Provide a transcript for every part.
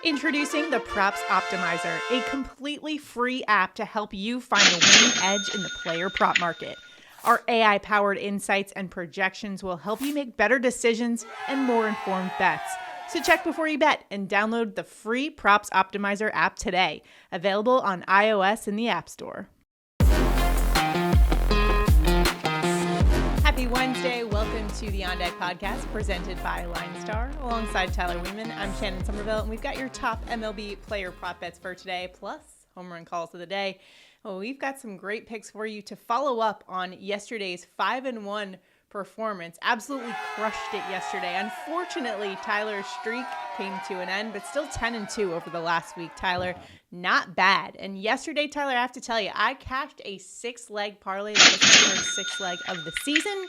Introducing the Props Optimizer, a completely free app to help you find the winning edge in the player prop market. Our AI-powered insights and projections will help you make better decisions and more informed bets. So check before you bet and download the free Props Optimizer app today. Available on iOS in the App Store. Happy Wednesday. Welcome to the On Deck podcast presented by LineStar. Alongside Tyler Wiemann, I'm Shannon Sommerville, and we've got your top MLB player prop bets for today, plus home run calls of the day. Well, we've got some great picks for you to follow up on yesterday's 5-1 performance. Absolutely crushed it yesterday. Unfortunately, Tyler's streak came to an end, but still 10-2 over the last week. Tyler, not bad. And yesterday, Tyler, I have to tell you, I cashed a 6-leg parlay. That was the first 6-leg of the season.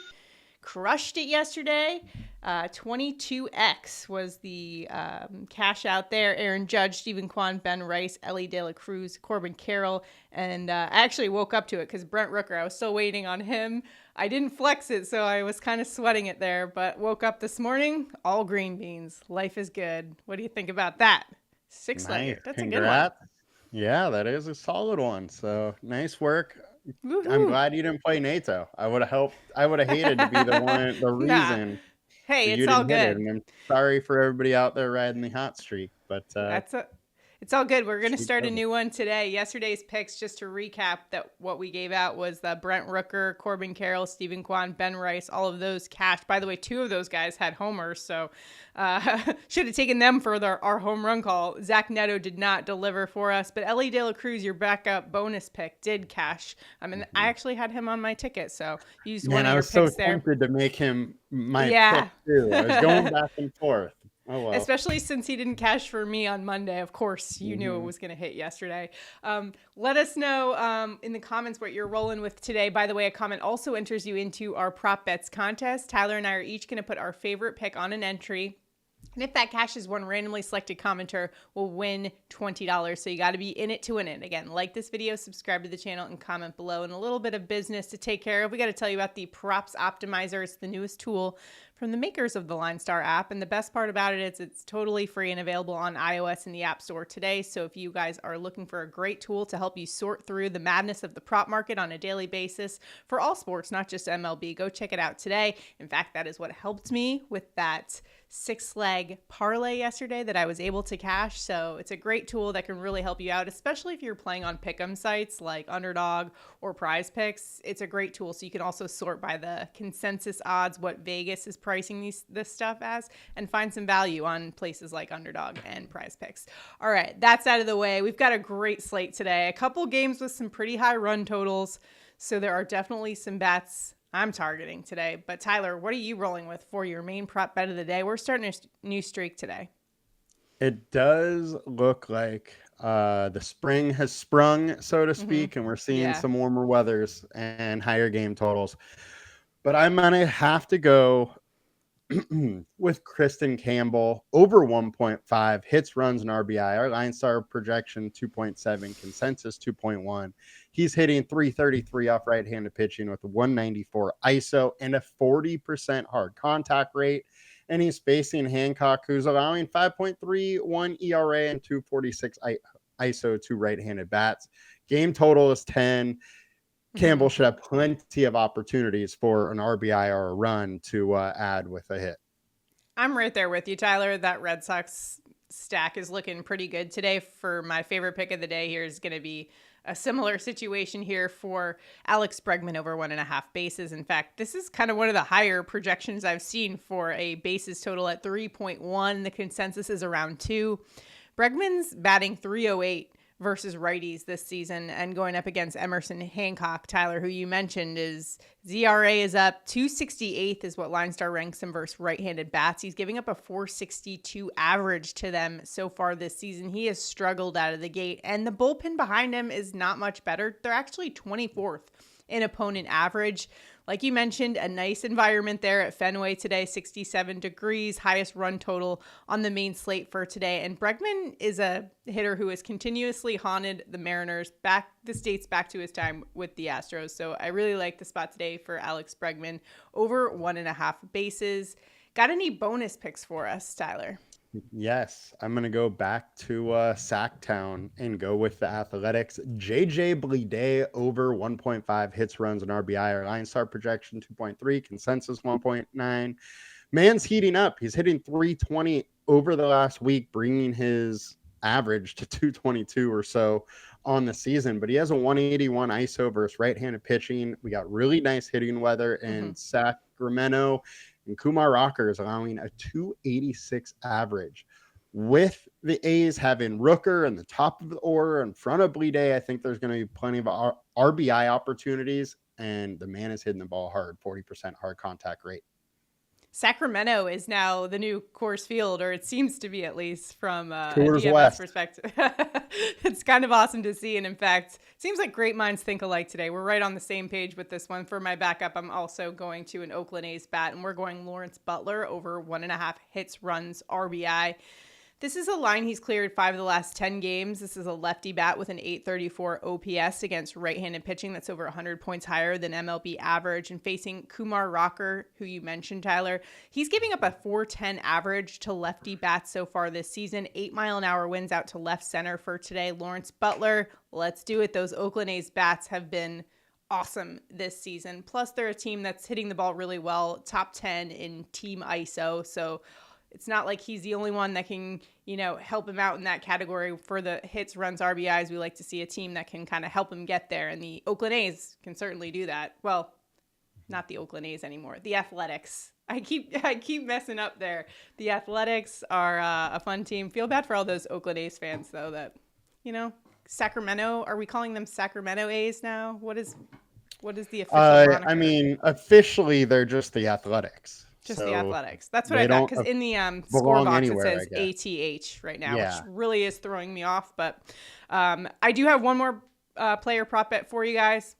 Crushed it yesterday. 22x was the cash out there. Aaron Judge, Stephen Kwan, Ben Rice, Ellie De La Cruz, Corbin Carroll, and I actually woke up to it because Brent Rooker, I was still waiting on him. I didn't flex it, so I was kind of sweating it there, but woke up this morning, all green beans. Life is good. What do you think about that? 6-legger. Nice. That's Congrats. a good one. Yeah, that is a solid one. So nice work. Woo-hoo. I'm glad you didn't play Nato. I would have hated to be the reason. Hey, you it's all didn't hit it. good. And I'm sorry for everybody out there riding the hot streak, but It's all good. We're going to start a new one today. Yesterday's picks, just to recap, that what we gave out was the Brent Rooker, Corbin Carroll, Stephen Kwan, Ben Rice, all of those cashed. By the way, 2 of those guys had homers, so should have taken them for our home run call. Zach Neto did not deliver for us, but Ellie De La Cruz, your backup bonus pick, did cash. I mean, I actually had him on my ticket, so used one of your picks there. I was so tempted to make him my pick, too. I was going back and forth. Oh, well. Especially since he didn't cash for me on Monday. Of course, you knew it was going to hit yesterday. Let us know in the comments what you're rolling with today. By the way, a comment also enters you into our prop bets contest. Tyler and I are each going to put our favorite pick on an entry. And if that cashes, one randomly selected commenter will win $20. So you got to be in it to win it. Again, like this video, subscribe to the channel, and comment below. And a little bit of business to take care of. We got to tell you about the Props Optimizer. It's the newest tool from the makers of the LineStar app. And the best part about it is it's totally free and available on iOS in the App Store today. So if you guys are looking for a great tool to help you sort through the madness of the prop market on a daily basis for all sports, not just MLB, go check it out today. In fact, that is what helped me with that 6-leg parlay yesterday that I was able to cash. So it's a great tool that can really help you out, especially if you're playing on pick'em sites like Underdog or PrizePicks. It's a great tool. So you can also sort by the consensus odds, what Vegas is pricing this stuff as, and find some value on places like Underdog and PrizePicks. All right, that's out of the way. We've got a great slate today. A couple games with some pretty high run totals. So there are definitely some bets I'm targeting today. But Tyler, what are you rolling with for your main prop bet of the day? We're starting a new streak today. It does look like the spring has sprung, so to speak, and we're seeing some warmer weathers and higher game totals. But I'm going to have to go with Kristian Campbell over 1.5 hits, runs, and RBI. Our LineStar projection 2.7, consensus 2.1. He's hitting 333 off right-handed pitching with a 194 ISO and a 40% hard contact rate. And he's facing Hancock, who's allowing 5.31 ERA and 246 ISO to right-handed bats. Game total is 10. Campbell should have plenty of opportunities for an RBI or a run to add with a hit. I'm right there with you, Tyler. That Red Sox stack is looking pretty good today. For my favorite pick of the day here is going to be a similar situation here for Alex Bregman over 1.5 bases. In fact, this is kind of one of the higher projections I've seen for a bases total at 3.1. The consensus is around 2. Bregman's batting .308 versus righties this season and going up against Emerson Hancock. Tyler, who you mentioned, is ZRA is up. 268th is what LineStar ranks him versus right-handed bats. He's giving up a 462 average to them so far this season. He has struggled out of the gate, and the bullpen behind him is not much better. They're actually 24th in opponent average. Like you mentioned, a nice environment there at Fenway today, 67 degrees, highest run total on the main slate for today. And Bregman is a hitter who has continuously haunted the Mariners. This dates back to his time with the Astros. So I really like the spot today for Alex Bregman over 1.5 bases. Got any bonus picks for us, Tyler? Yes, I'm going to go back to Sacktown and go with the Athletics. JJ Bleday over 1.5 hits, runs, and RBI. Our LineStar projection 2.3, consensus 1.9. Man's heating up. He's hitting 320 over the last week, bringing his average to 222 or so on the season. But he has a 181 ISO versus right-handed pitching. We got really nice hitting weather in Sacramento. And Kumar Rocker is allowing a 286 average. With the A's having Rooker in the top of the order in front of Bleday, I think there's going to be plenty of RBI opportunities. And the man is hitting the ball hard, 40% hard contact rate. Sacramento is now the new Coors Field, or it seems to be, at least from a Coors DFS West perspective. It's kind of awesome to see. And in fact, it seems like great minds think alike today. We're right on the same page with this one. For my backup, I'm also going to an Oakland A's bat, and we're going Lawrence Butler over 1.5 hits, runs, RBI. This is a line he's cleared 5 of the last 10 games. This is a lefty bat with an 834 OPS against right-handed pitching. That's over 100 points higher than MLB average. And facing Kumar Rocker, who you mentioned, Tyler, he's giving up a 410 average to lefty bats so far this season. 8-mile-an-hour winds out to left center for today. Lawrence Butler, let's do it. Those Oakland A's bats have been awesome this season. Plus, they're a team that's hitting the ball really well, top 10 in team ISO. So it's not like he's the only one that can, help him out in that category for the hits, runs, RBIs. We like to see a team that can kind of help him get there. And the Oakland A's can certainly do that. Well, not the Oakland A's anymore. The Athletics. I keep messing up there. The Athletics are a fun team. Feel bad for all those Oakland A's fans, though, that, Sacramento. Are we calling them Sacramento A's now? What is the official moniker? I mean, officially, they're just the Athletics. Just the Athletics. That's what I thought, because in the score box it says ATH right now, which really is throwing me off. But I do have one more player prop bet for you guys.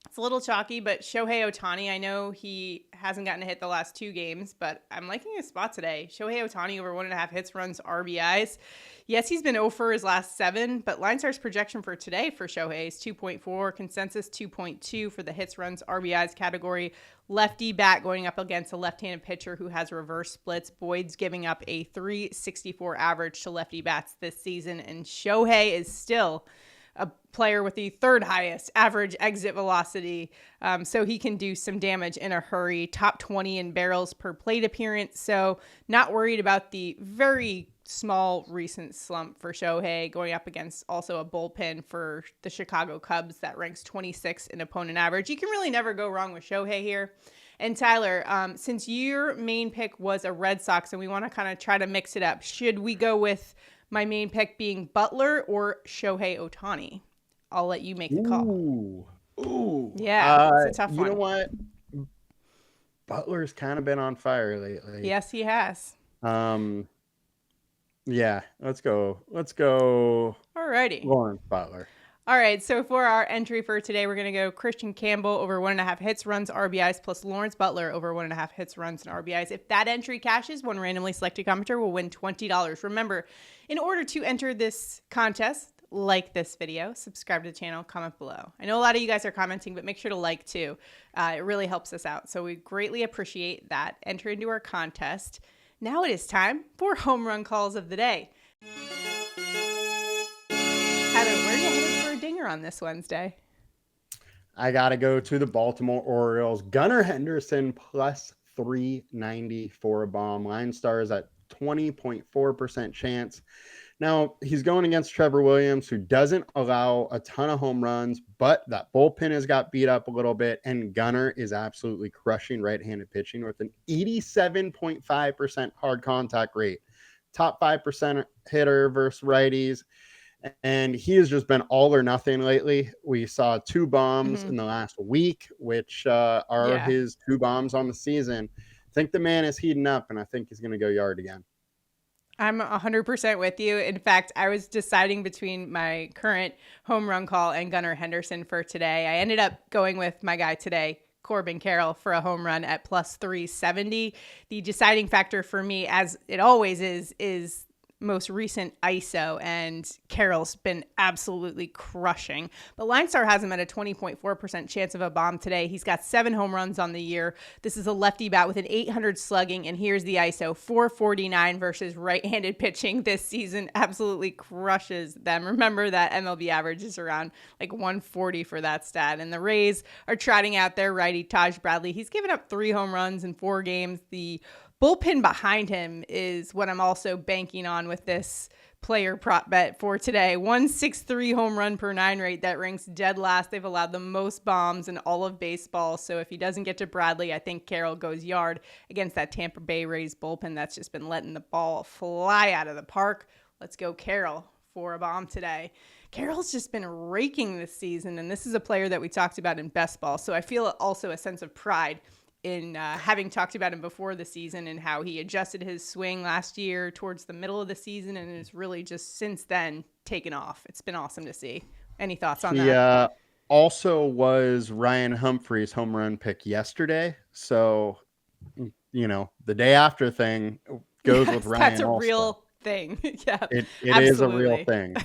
It's a little chalky, but Shohei Ohtani, I know he hasn't gotten a hit the last 2 games, but I'm liking his spot today. Shohei Ohtani over 1.5 hits, runs, RBIs. Yes, he's been 0 for his last 7, but LineStar's projection for today for Shohei is 2.4, consensus 2.2 for the hits, runs, RBIs category. Lefty bat going up against a left-handed pitcher who has reverse splits. Boyd's giving up a 364 average to lefty bats this season, and Shohei is still a player with the 3rd highest average exit velocity, so he can do some damage in a hurry. Top 20 in barrels per plate appearance, so not worried about the very small recent slump for Shohei, going up against also a bullpen for the Chicago Cubs that ranks 26 in opponent average. You can really never go wrong with Shohei here. And Tyler, since your main pick was a Red Sox and we want to kind of try to mix it up, should we go with my main pick being Butler or Shohei Ohtani? I'll let you make the call. Ooh. Yeah, it's a tough one. You know what? Butler's kind of been on fire lately. Yes, he has. Yeah, let's go. Alrighty. Lawrence Butler. All right, so for our entry for today, we're going to go Kristian Campbell over 1.5 hits, runs, RBIs, plus Lawrence Butler over 1.5 hits, runs, and RBIs. If that entry cashes, one randomly selected commenter will win $20. Remember, in order to enter this contest, like this video, subscribe to the channel, comment below. I know a lot of you guys are commenting, but make sure to like too. It really helps us out, so we greatly appreciate that. Enter into our contest. Now it is time for home run calls of the day. Tyler, where are you headed for a dinger on this Wednesday? I got to go to the Baltimore Orioles. Gunnar Henderson plus 390 for a bomb. LineStar is at 20.4% chance. Now, he's going against Trevor Williams, who doesn't allow a ton of home runs, but that bullpen has got beat up a little bit, and Gunnar is absolutely crushing right-handed pitching with an 87.5% hard contact rate. Top 5% hitter versus righties. And he has just been all or nothing lately. We saw 2 bombs in the last week, which are his 2 bombs on the season. I think the man is heating up, and I think he's going to go yard again. I'm 100% with you. In fact, I was deciding between my current home run call and Gunnar Henderson for today. I ended up going with my guy today, Corbin Carroll, for a home run at plus 370. The deciding factor for me, as it always is most recent ISO, and Carroll's been absolutely crushing. But LineStar has him at a 20.4% chance of a bomb today. He's got 7 home runs on the year. This is a lefty bat with an 800 slugging, and here's the ISO, 449 versus right-handed pitching this season. Absolutely crushes them. Remember that MLB average is around like 140 for that stat. And the Rays are trotting out their righty Taj Bradley. He's given up 3 home runs in 4 games. The bullpen behind him is what I'm also banking on with this player prop bet for today. 163 home run per 9 rate. That ranks dead last. They've allowed the most bombs in all of baseball. So if he doesn't get to Bradley, I think Carroll goes yard against that Tampa Bay Rays bullpen that's just been letting the ball fly out of the park. Let's go Carroll for a bomb today. Carroll's just been raking this season, and this is a player that we talked about in best ball. So I feel also a sense of pride in having talked about him before the season and how he adjusted his swing last year towards the middle of the season and has really just since then taken off. It's been awesome to see. Any thoughts on that? Yeah, also was Ryan Humphrey's home run pick yesterday. So, the day after thing goes with Ryan. That's a also. Real thing. Yeah, it is a real thing.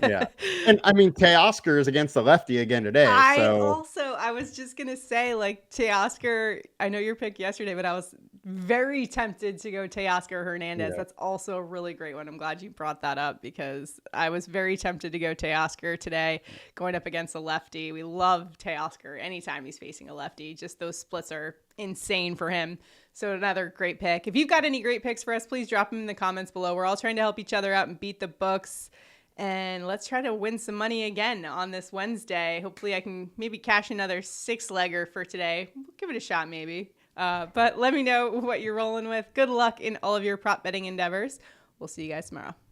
Yeah. And I mean, Teoscar is against the lefty again today. I was just going to say, like, Teoscar, I know your pick yesterday, but I was very tempted to go Teoscar Hernandez. Yeah. That's also a really great one. I'm glad you brought that up because I was very tempted to go Teoscar today going up against a lefty. We love Teoscar anytime he's facing a lefty. Just those splits are insane for him. So another great pick. If you've got any great picks for us, please drop them in the comments below. We're all trying to help each other out and beat the books. And let's try to win some money again on this Wednesday. Hopefully I can maybe cash another 6-legger for today. We'll give it a shot maybe. But let me know what you're rolling with. Good luck in all of your prop betting endeavors. We'll see you guys tomorrow.